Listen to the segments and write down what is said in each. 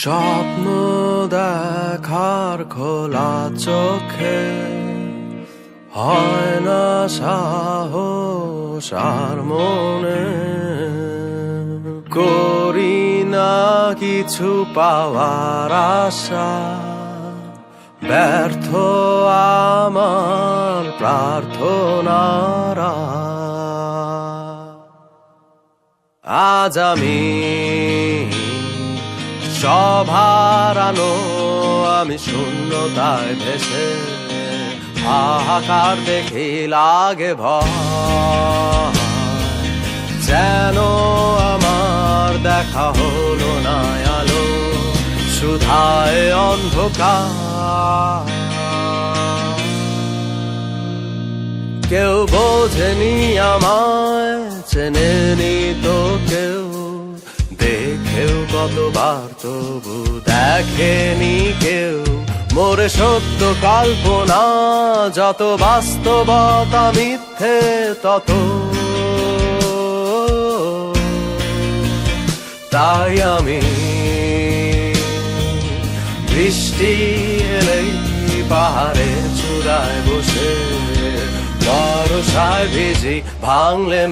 স্বপ্ন দেখার খোলা চোখে হয় না সাহস আর মনে করি না কিছু পাওয়ার আশা ব্যর্থ আমার প্রার্থনারা আজ আমি সব হারানো আমি শূন্যতায় ভেসে হাহাকার দেখি লাগে ভয় যেন আমার দেখা হলো না আলো সুধায় অন্ধকার কেউ বোঝেনি আমায় চেনেনি তো কেউ দেখেও কতবার তবু দেখেনি কেউ মোরে সত্য কল্পনা যত বাস্তবতা মিথ্যে তত তাই আমি বৃষ্টি এলেই পাহাড়ের চূড়ায় বসে বর্ষায় ভিজি ভাঙলে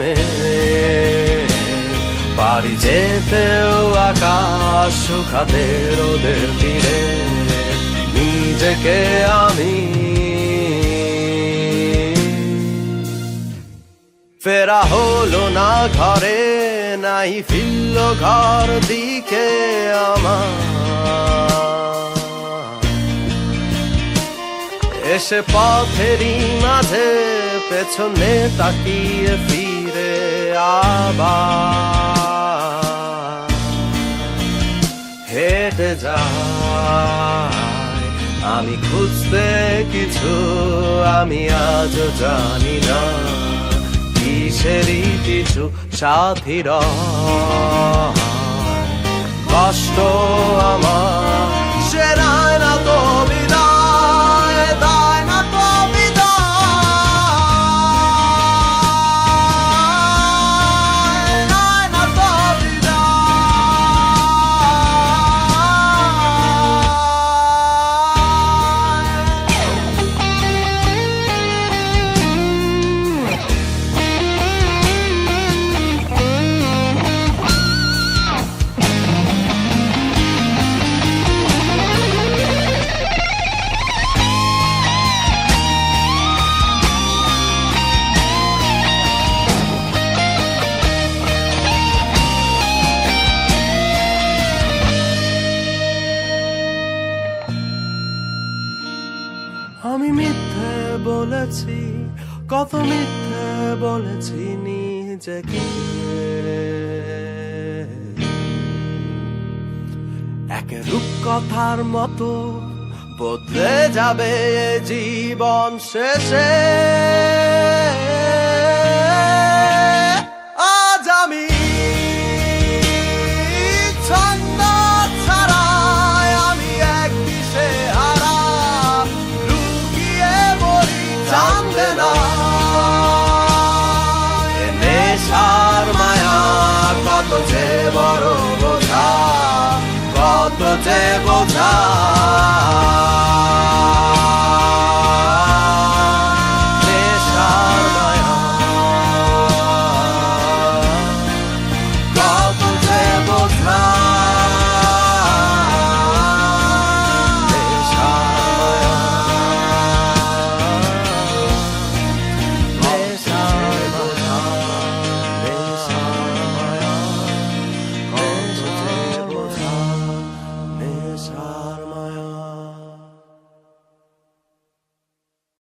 বাড়ি যেতেও আকাশ শুকাতে রোদের তীরে নিজেকে আমি ফেরা হলো না ঘরে নাই ফিরল ঘর দিকে আমার এসে পথেরই মাঝে পেছনে তাকিয়ে ফিরে আবার হেঁটে যাই আমি খুঁজতে কিছু আমি আজও জানি না কিসেরই কিছু সাথীর কষ্ট আমার সেরায় না তো বিদায় দায় না তো আমি মিথ্যে বলেছি কত মিথ্যে বলেছি নিজেকে এক রূপকথার মতো বদলে যাবে জীবন শেষে আজ আমি কত যে বড় বোঝা কত যে বোঝা